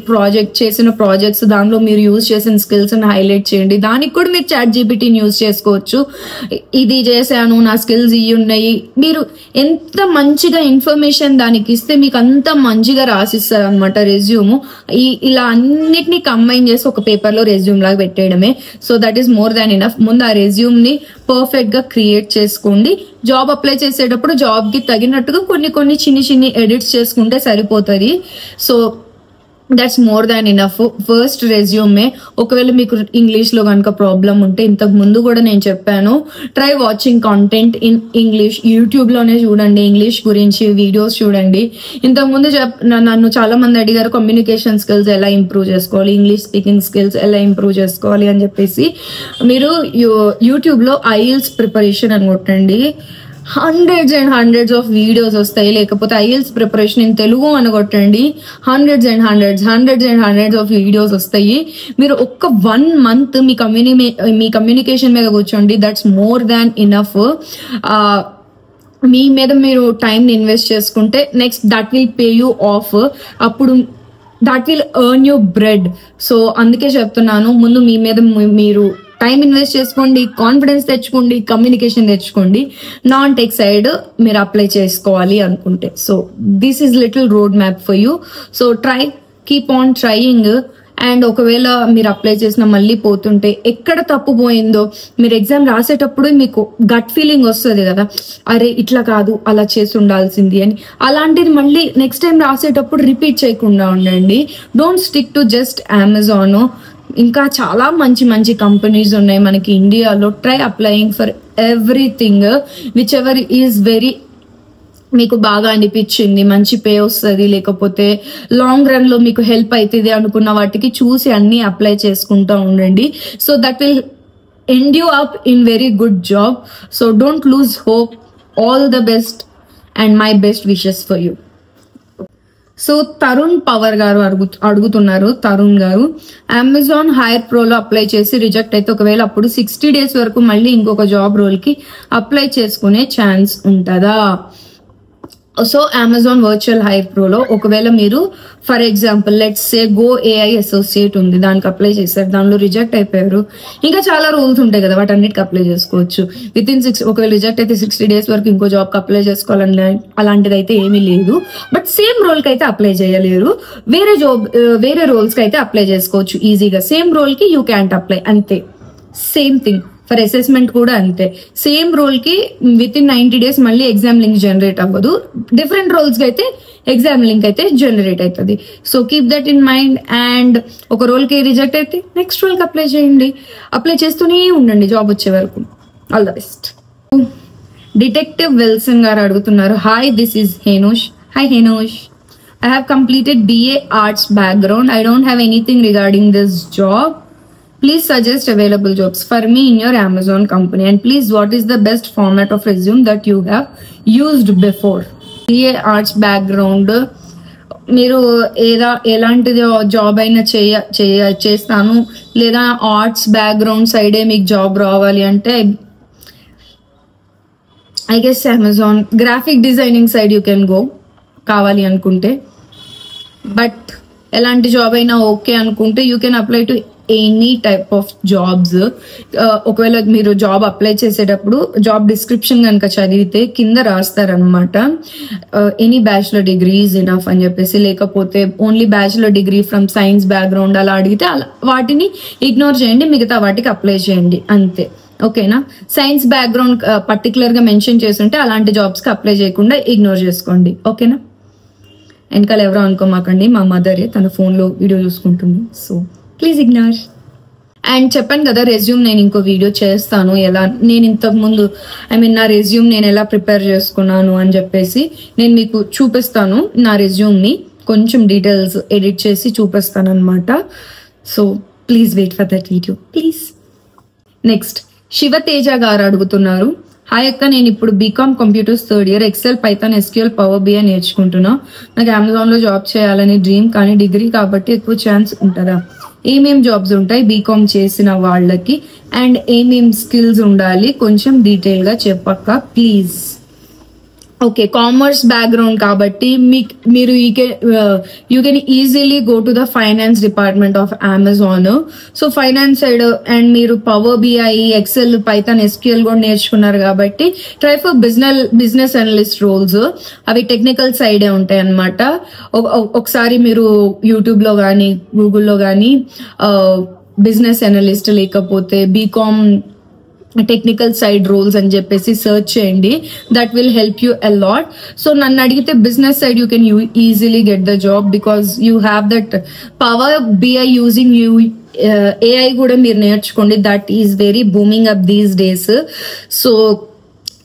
Speaker 1: చేసిన ప్రాజెక్ట్స్, దానిలో మీరు యూజ్ చేసిన స్కిల్స్ హైలైట్ చేయండి. దానికి కూడా మీరు చాట్ జీపీటీని యూజ్ చేసుకోవచ్చు. ఇది చేశాను, నా స్కిల్స్ ఇవి ఉన్నాయి. మీరు ఎంత మంచిగా ఇన్ఫర్మేషన్ దానికి ఇస్తే మీకు అంత మంచిగా రాసిస్తారు అనమాట రెజ్యూమ్. ఇలా అన్నిటినీ కంబైన్ చేసి ఒక పేపర్ లో రెజ్యూమ్ లాగా పెట్టేయడమే. So that is more than enough. ముందు ఆ రెజ్యూమ్ ని పర్ఫెక్ట్ గా క్రియేట్ చేసుకోండి. జాబ్ అప్లై చేసేటప్పుడు జాబ్ కి తగినట్టుగా కొన్ని చిన్ని ఎడిట్స్ చేసుకుంటే సరిపోతుంది. So that's more than enough. First resume. ఒకవేళ మీకు ఇంగ్లీష్ లో కనుక ప్రాబ్లం ఉంటే, ఇంతకు ముందు కూడా నేను చెప్పాను, try watching content in English. YouTube లోనే చూడండి, ఇంగ్లీష్ గురించి వీడియోస్ చూడండి. ఇంతకు ముందు నన్ను చాలా మంది అడిగారు కమ్యూనికేషన్ స్కిల్స్ ఎలా ఇంప్రూవ్ చేసుకోవాలి, ఇంగ్లీష్ స్పీకింగ్ స్కిల్స్ ఎలా ఇంప్రూవ్ చేసుకోవాలి అని చెప్పేసి. మీరు యూట్యూబ్ లో ఐఎల్స్ ప్రిపరేషన్ అని కొట్టండి, hundreds and hundreds of videos వస్తాయి. లేకపోతే ఐఎల్స్ ప్రిపరేషన్ ఇన్ తెలుగు అని కొట్టండి, hundreds and hundreds of videos వస్తాయి. మీరు ఒక్క 1 month మీ కమ్యూనికేషన్ మీద కూర్చోండి. That's more than enough. మీ మీద మీరు టైం ఇన్వెస్ట్ చేసుకుంటే next that will pay you off. అప్పుడు that will earn you bread. So అందుకే చెప్తున్నాను, ముందు మీ మీద మీరు టైం ఇన్వెస్ట్ చేసుకోండి, కాన్ఫిడెన్స్ తెచ్చుకోండి, కమ్యూనికేషన్ తెచ్చుకోండి. నాన్ టెక్ సైడ్ మీరు అప్లై చేసుకోవాలి అనుకుంటే. So this is little road map for you. So keep on trying. And ఒకవేళ మీరు అప్లై చేసిన మళ్ళీ పోతుంటే, ఎక్కడ తప్పు పోయిందో మీరు ఎగ్జామ్ రాసేటప్పుడు మీకు గట్ ఫీలింగ్ వస్తుంది కదా, అరే ఇట్లా కాదు అలా చేసి ఉండాల్సింది అని. అలాంటిది మళ్ళీ నెక్స్ట్ టైం రాసేటప్పుడు రిపీట్ చేయకుండా ఉండండి. Don't stick to just Amazon. ఇంకా చాలా మంచి కంపెనీస్ ఉన్నాయి మనకి ఇండియాలో. Try applying for everything which ever is very మీకు బాగా అనిపించింది, మంచి పే వస్తుంది, లేకపోతే లాంగ్ రన్ లో మీకు హెల్ప్ అవుతుంది అనుకున్న వాటికి చూసి అన్ని అప్లై చేసుకుంటూ ఉండండి. So that will end you up in very good job. So don't lose hope. All the best and my best wishes for you. So Tarun power గారు అడుగుతున్నారు, తరుణ్ గారు, అమెజాన్ హైర్ ప్రోలో అప్లై చేసి రిజెక్ట్ అయితే ఒకవేళ అప్పుడు 60 days వరకు మళ్ళీ ఇంకొక జాబ్ రోల్ కి అప్లై చేసుకునే ఛాన్స్ ఉంటుందా? సో అమెజాన్ వర్చువల్ హైర్ ప్రోలో ఒకవేళ మీరు for example let's say go AI associate ఉంది, దానికి అప్లై చేశారు, దానిలో రిజెక్ట్ అయిపోయారు. ఇంకా చాలా రూల్స్ ఉంటాయి కదా, వాటన్నిటికి అప్లై చేసుకోవచ్చు. ఒకవేళ రిజెక్ట్ అయితే 60 days వరకు ఇంకో జాబ్ కి అప్లై చేసుకోవాలని అలాంటిది అయితే ఏమీ లేదు. బట్ సేమ్ రోల్ కి అయితే అప్లై చేయలేరు. వేరే రోల్స్ కి అయితే అప్లై చేసుకోవచ్చు ఈజీగా. సేమ్ రోల్ కి యూ క్యాంట్ అప్లై, అంతే. సేమ్ థింగ్ ఫర్ అసెస్మెంట్ కూడా అంతే. సేమ్ రోల్ కి విత్ ఇన్ 90 days మళ్ళీ ఎగ్జామ్ లింక్ జనరేట్ అవ్వదు. డిఫరెంట్ రోల్స్ కి అయితే ఎగ్జామ్ లింక్ అయితే జనరేట్ అవుతుంది. So keep that in mind. And ఒక రోల్ కి రిజెక్ట్ అయితే నెక్స్ట్ రోల్ కి అప్లై చేయండి. అప్లై చేస్తూనే ఉండండి జాబ్ వచ్చే వరకు. All the best. Detective Wilson గారు అడుగుతున్నారు, hi this is హేనోష్. Hi Henosh, I have completed BA Arts background. I don't have anything regarding this job. Please suggest available jobs for me in your Amazon company. And please, what is the best format of resume that you have used before? BA Arts background. మీరు ఎలాంటిది job అయినా చేస్తాను, లేదా arts background సైడే మీకు job రావాలి అంటే I guess Amazon graphic designing side you can go కావాలి అనుకుంటే. బట్ ఎలాంటి జాబ్ అయినా ఓకే అనుకుంటే you can apply to any type of jobs. ఒకవేళ మీరు జాబ్ అప్లై చేసేటప్పుడు జాబ్ డిస్క్రిప్షన్ కనుక చదివితే కింద రాస్తారనమాట, any bachelor degree is enough అని చెప్పేసి, లేకపోతే only bachelor degree from science background అలా అడిగితే అలా వాటిని ఇగ్నోర్ చేయండి, మిగతా వాటికి అప్లై చేయండి అంతే. ఓకేనా? సైన్స్ బ్యాక్గ్రౌండ్ పర్టికులర్ గా మెన్షన్ చేస్తుంటే అలాంటి జాబ్స్ కి అప్లై చేయకుండా ఇగ్నోర్ చేసుకోండి. ఓకేనా? వెనకాల ఎవరో అనుకోమాకండి, మా మదరే, తన ఫోన్ లో వీడియో చూసుకుంటుంది, సో ప్లీజ్ ఇగ్నోర్. అండ్ చెప్పాను కదా రెజ్యూమ్ నేను ఇంకో వీడియో చేస్తాను, ఎలా నేను ఇంతకు ముందు నా రెజ్యూమ్ నేను ఎలా ప్రిపేర్ చేసుకున్నాను అని చెప్పేసి నేను మీకు చూపిస్తాను. నా రెజ్యూమ్ ని కొంచెం డీటెయిల్స్ ఎడిట్ చేసి చూపిస్తాను అనమాట. So please wait for that video please. Next Shivateja గారు అడుగుతున్నారు, హాయ్ అక్క, నేను ఇప్పుడు B Com computers third year, Excel, Python, SQL, Power BI నేర్చుకుంటున్నా. నాకు అమెజాన్ లో జాబ్ చేయాలని డ్రీమ్, కానీ డిగ్రీ కాబట్టి ఎక్కువ ఛాన్స్ ఉంటుందా? ఏమేం జాబ్స్ ఉంటాయి బీకామ్ చేసిన వాళ్ళకి, అండ్ ఏమేం స్కిల్స్ ఉండాలి కొంచెం డీటెయిల్ గా చెప్పక్క ప్లీజ్. ఓకే, కామర్స్ బ్యాక్గ్రౌండ్ కాబట్టి మీరు you can easily go to the finance department of Amazon. So finance side and మీరు Power BI, Excel, Python, SQL కూడా నేర్చుకున్నారు కాబట్టి try for business analyst roles. అవి టెక్నికల్ సైడే ఉంటాయి అన్నమాట. ఒకసారి మీరు యూట్యూబ్ లో కానీ గూగుల్లో కానీ బిజినెస్ అనలిస్ట్ లేకపోతే బీకామ్ టెక్నికల్ సైడ్ రోల్స్ అని చెప్పేసి సర్చ్ చేయండి, that will help you a lot. So నన్ను అడిగితే business side you can easily get the job because you have that power BI using AI కూడా మీరు నేర్చుకోండి, that is very booming up these days. So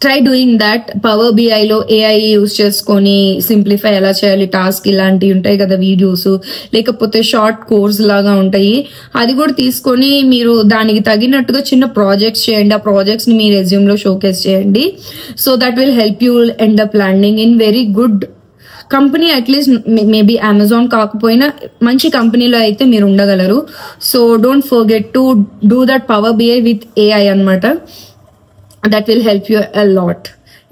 Speaker 1: try doing that. Power BI లో AI use చేసుకొని simplify ఎలా చేయాలి task ఇలాంటివి ఉంటాయి కదా వీడియోస్, లేకపోతే షార్ట్ కోర్స్ లాగా ఉంటాయి, అది కూడా తీసుకొని మీరు దానికి తగినట్టుగా చిన్న ప్రాజెక్ట్స్ చేయండి. ఆ ప్రాజెక్ట్స్ ని మీ రెజ్యూమ్ లో షోకేస్ చేయండి. So that will help you end up landing in very good company, at least maybe Amazon కాకపోయినా మంచి కంపెనీలో అయితే మీరు ఉండగలరు. So don't forget to do that power BI with AI అన్నమాట. That will help you a lot.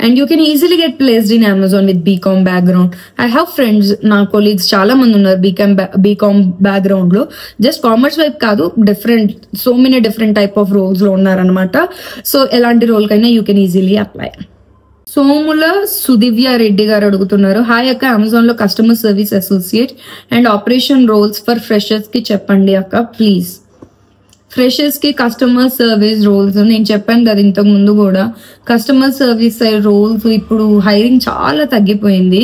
Speaker 1: And you can easily get placed in Amazon with BCom background. I have friends, na colleagues చాలా మంది ఉన్నారు BCom background లో, just commerce వైపు కాదు, different so many different type of roles లో ఉన్నారనమాట. So ఎలాంటి role కైనా you can easily apply. Somula Sudivya Reddy గారు అడుగుతున్నారు, హాయ్ అక్క, అమెజాన్ లో customer service associate and operation roles for freshers కి చెప్పండి అక్క ప్లీజ్. ఫ్రెషర్స్ కి కస్టమర్ సర్వీస్ రోల్స్ నేను చెప్పాను కదా ఇంతకు ముందు కూడా, కస్టమర్ సర్వీస్ రోల్స్ ఇప్పుడు హైరింగ్ చాలా తగ్గిపోయింది.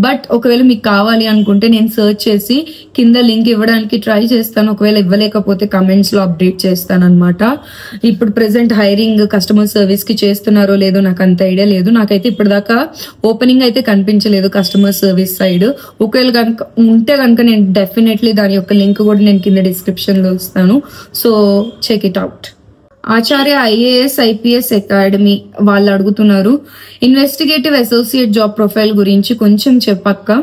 Speaker 1: బట్ ఒకవేళ మీకు కావాలి అనుకుంటే నేను సర్చ్ చేసి కింద లింక్ ఇవ్వడానికి ట్రై చేస్తాను, ఒకవేళ ఇవ్వలేకపోతే కమెంట్స్ లో అప్డేట్ చేస్తాను అనమాట. ఇప్పుడు ప్రెసెంట్ హైరింగ్ కస్టమర్ సర్వీస్ కి చేస్తున్నారో లేదో నాకు అంత ఐడియా లేదు, నాకైతే ఇప్పటిదాకా ఓపెనింగ్ అయితే కనిపించలేదు కస్టమర్ సర్వీస్ సైడ్. ఒకవేళ కనుక ఉంటే కనుక నేను డెఫినెట్లీ దాని యొక్క లింక్ కూడా నేను కింద డిస్క్రిప్షన్ లో ఇస్తాను, so check it out. Acharya IAS IPS academy వాళ్ళు అడుగుతున్నారు, ఇన్వెస్టిగేటివ్ అసోసియేట్ జాబ్ ప్రొఫైల్ గురించి కొంచెం చెప్పక్క.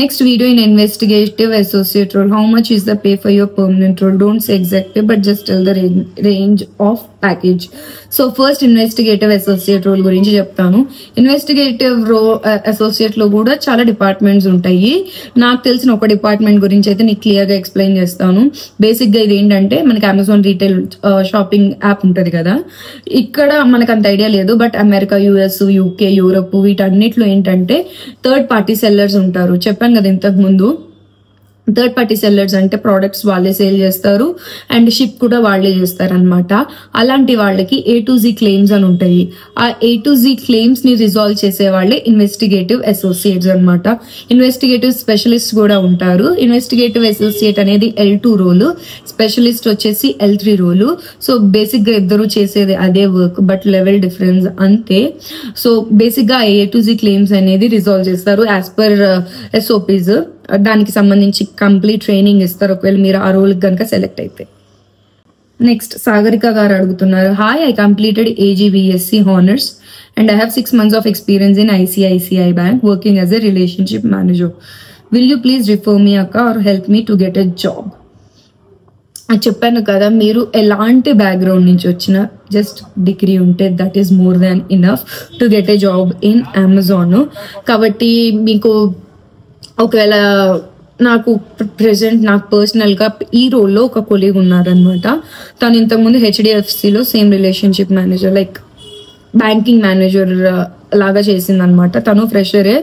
Speaker 1: Next video in investigative associate role, how much is the pay for your permanent role? Don't say exactly but just tell the range of package. So first investigative associate role గురించి చెప్తాను. Investigative associate లో కూడా చాలా departments ఉంటాయి. నాకు తెలిసిన ఒక department గురించి అయితే నీకు క్లియర్ గా ఎక్స్ప్లెయిన్ చేస్తాను. బేసిక్ గా ఇది ఏంటంటే మనకి అమెజాన్ రీటైల్ షాపింగ్ యాప్ ఉంటది కదా, ఇక్కడ మనకు అంత ఐడియా లేదు, but America, US, UK, Europe వీటన్నిటిలో ఏంటంటే థర్డ్ పార్టీ సెల్లర్స్ ఉంటారు. చెప్పాను కదా ఇంతకు ముందు, థర్డ్ పార్టీ సెల్లర్స్ అంటే ప్రోడక్ట్స్ వాళ్ళే సేల్ చేస్తారు అండ్ షిప్ కూడా వాళ్ళే చేస్తారు అనమాట. అలాంటి వాళ్ళకి A2Z క్లెయిమ్స్ అని ఉంటాయి. ఆ A2Z క్లెయిమ్స్ ని రిజాల్వ్ చేసే వాళ్ళే ఇన్వెస్టిగేటివ్ అసోసియేట్స్ అనమాట. ఇన్వెస్టిగేటివ్ స్పెషలిస్ట్ కూడా ఉంటారు. ఇన్వెస్టిగేటివ్ అసోసియేట్ అనేది L2 రోలు, స్పెషలిస్ట్ వచ్చేసి L3 రోలు. సో బేసిక్ గా ఇద్దరు చేసేది అదే వర్క్, బట్ లెవెల్ డిఫరెన్స్ అంతే. సో బేసిక్ గా A2Z క్లెయిమ్స్ అనేది రిజాల్వ్ చేస్తారు యాజ్ పర్ SOPs. దానికి సంబంధించి కంప్లీట్ ట్రైనింగ్ ఇస్తారు ఒకవేళ మీరు ఆ రోల్ కనుక సెలెక్ట్ అయితే. నెక్స్ట్ సాగరిక గారు అడుగుతున్నారు, hi, I completed AGBSc honours and I have 6 months of experience in ICICI Bank working as a relationship manager. Will you please refer me akka or help me to get a job? చెప్పాను కదా, మీరు ఎలాంటి background నుంచి వచ్చిన just degree ఉంటే that is more than enough to get a job in Amazon. కాబట్టి మీకు ఒకవేళ నాకు ప్రెసెంట్ నాకు పర్సనల్ గా ఈ రోల్లో ఒక కొలీగ్ ఉన్నారనమాట. తను ఇంతకుముందు HDFCలో same relationship manager like banking manager లాగా చేసింది అనమాట. తను ఫ్రెషరే,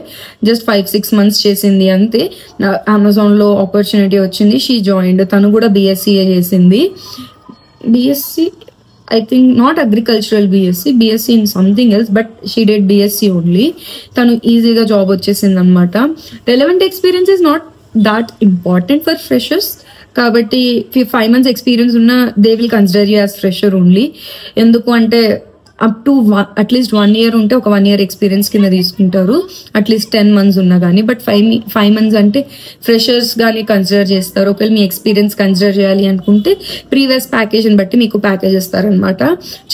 Speaker 1: జస్ట్ 5-6 months చేసింది అంతే. అమెజాన్ లో ఆపర్చునిటీ వచ్చింది, షీ జాయిన్డ్. తను కూడా BSc చేసింది. BSc I think not agricultural BSc in something else, but she did BSc only. తను ఈజీగా జాబ్ వచ్చేసింది అనమాట. Relevant experience is not that important for freshers. కాబట్టి 5 months ఎక్స్పీరియన్స్ ఉన్న they will consider you as fresher only. ఎందుకు అంటే up to at least 1 year ఉంటే ఒక 1 year ఎక్స్పీరియన్స్ కింద తీసుకుంటారు, అట్లీస్ట్ 10 months ఉన్నా కానీ. బట్ 5 months అంటే ఫ్రెషర్స్ గానీ కన్సిడర్ చేస్తారు. ఒకవేళ మీ ఎక్స్పీరియన్స్ కన్సిడర్ చేయాలి అనుకుంటే ప్రీవియస్ ప్యాకేజ్ బట్టి మీకు ప్యాకేజ్ ఇస్తారనమాట.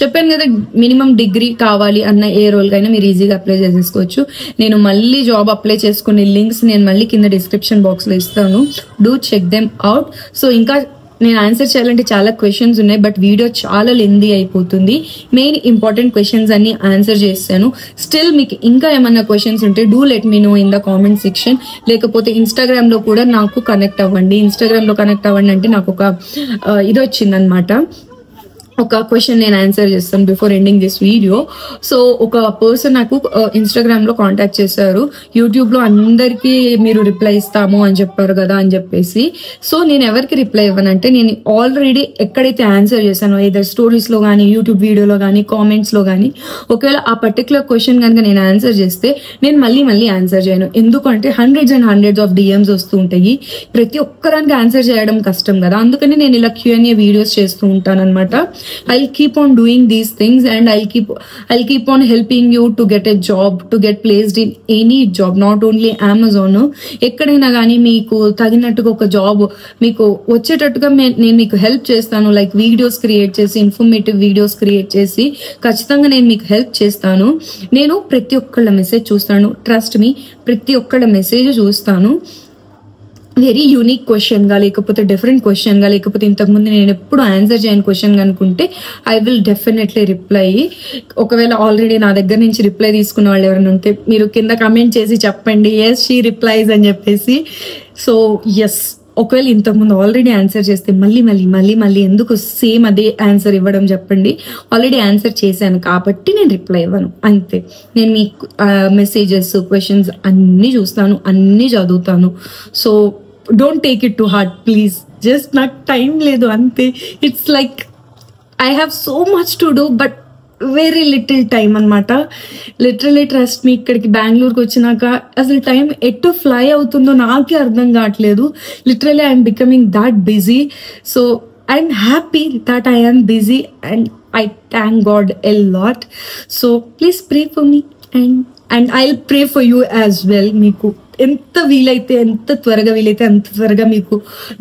Speaker 1: చెప్పాను కదా, మినిమం డిగ్రీ కావాలి అన్న ఏ రోల్ కైనా మీరు ఈజీగా అప్లై చేసేసుకోవచ్చు. నేను మళ్ళీ జాబ్ అప్లై చేసుకునే లింక్స్ నేను మళ్ళీ కింద డిస్క్రిప్షన్ బాక్స్ లో ఇస్తాను, do check them out. So ఇంకా నేను ఆన్సర్ చేయాలంటే చాలా క్వశ్చన్స్ ఉన్నాయి, బట్ వీడియో చాలా లెందీ అయిపోతుంది. మెయిన్ ఇంపార్టెంట్ క్వశ్చన్స్ అన్ని ఆన్సర్ చేస్తాను. స్టిల్ మీకు ఇంకా ఏమన్నా క్వశ్చన్స్ ఉంటే do let me know in the comment section. లేకపోతే ఇన్స్టాగ్రామ్ లో కూడా నాకు కనెక్ట్ అవ్వండి. ఇన్స్టాగ్రామ్ లో కనెక్ట్ అవ్వండి అంటే నాకు ఒక ఇది వచ్చిందనమాట, ఒక క్వశ్చన్ నేను ఆన్సర్ చేస్తాను before ending this video. So ఒక పర్సన్ నాకు ఇన్స్టాగ్రామ్ లో కాంటాక్ట్ చేశారు, యూట్యూబ్ లో అందరికి మీరు రిప్లై ఇస్తాము అని చెప్పారు కదా అని చెప్పేసి. సో నేను ఎవరికి రిప్లై ఇవ్వనంటే, నేను ఆల్రెడీ ఎక్కడైతే ఆన్సర్ చేశానో ఏదర్ స్టోరీస్ లో కానీ యూట్యూబ్ వీడియోలో కానీ కామెంట్స్ లో కానీ, ఒకవేళ ఆ పర్టికులర్ క్వశ్చన్ కనుక నేను ఆన్సర్ చేస్తే నేను మళ్ళీ ఆన్సర్ చేయను. ఎందుకంటే hundreds of DMs వస్తూ ఉంటాయి, ప్రతి ఒక్కదానికి ఆన్సర్ చేయడం కష్టం కదా. అందుకని నేను ఇలా Q&A వీడియోస్ చేస్తూ ఉంటాను అనమాట. I'll keep on doing these things and I'll keep on helping you to get a job, to get placed in any job, not only Amazon. ఎక్కడైనా కానీ మీకు తగినట్టుగా ఒక జాబ్ మీకు వచ్చేటట్టుగా నేను మీకు హెల్ప్ చేస్తాను. లైక్ వీడియోస్ క్రియేట్ చేసి, ఇన్ఫర్మేటివ్ వీడియోస్ క్రియేట్ చేసి ఖచ్చితంగా నేను మీకు హెల్ప్ చేస్తాను. నేను ప్రతి ఒక్కళ్ళ మెసేజ్ చూస్తాను, ట్రస్ట్ మీ, ప్రతి ఒక్కళ్ళ మెసేజ్ చూస్తాను. వెరీ యూనిక్ క్వశ్చన్ గా లేకపోతే డిఫరెంట్ క్వశ్చన్ గా లేకపోతే ఇంతకుముందు నేను ఎప్పుడు ఆన్సర్ చేయని క్వశ్చన్ అనుకుంటే ఐ విల్ డెఫినెట్లీ రిప్లై. ఒకవేళ ఆల్రెడీ నా దగ్గర నుంచి రిప్లై తీసుకున్న వాళ్ళు ఎవరైనా ఉంటే మీరు కింద కమెంట్ చేసి చెప్పండి, ఎస్ షీ రిప్లైస్ అని చెప్పేసి. సో ఎస్, ఒకవేళ ఇంతకుముందు ఆల్రెడీ ఆన్సర్ చేస్తే మళ్ళీ ఎందుకు సేమ్ అదే ఆన్సర్ ఇవ్వడం చెప్పండి. ఆల్రెడీ ఆన్సర్ చేశాను కాబట్టి నేను రిప్లై ఇవ్వను, అంతే. నేను మీ మెసేజెస్, క్వశ్చన్స్ అన్ని చూస్తాను, అన్ని చదువుతాను. So don't take it to heart please. Just నాకు టైం లేదు అంతే. It's like I have so much to do but very little time అనమాట. లిటరలీ ట్రస్ట్ మీ, ఇక్కడికి బెంగళూరుకి వచ్చినాక అసలు టైం ఎటు ఫ్లై అవుతుందో నాకే అర్థం కావట్లేదు. Literally I'm becoming that busy. So I'm happy that I am busy and I thank God a lot. So please pray for me and I'll pray for you as well. మీకు ఎంత వీలైతే, ఎంత త్వరగా వీలైతే అంత త్వరగా మీకు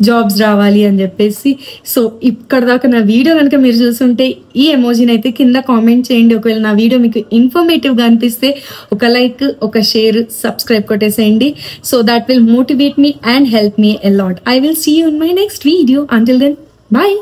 Speaker 1: జాబ్స్ రావాలి అని చెప్పేసి. సో ఇక్కడ దాకా నా వీడియో కనుక మీరు చూస్తుంటే ఈ ఎమోజీని అయితే కింద కామెంట్ చేయండి. ఒకవేళ నా వీడియో మీకు ఇన్ఫర్మేటివ్గా అనిపిస్తే ఒక లైక్, ఒక షేర్, సబ్స్క్రైబ్ కొట్టేసేయండి. So that will motivate me and help me a lot. I will see you in my next video. Until then, bye.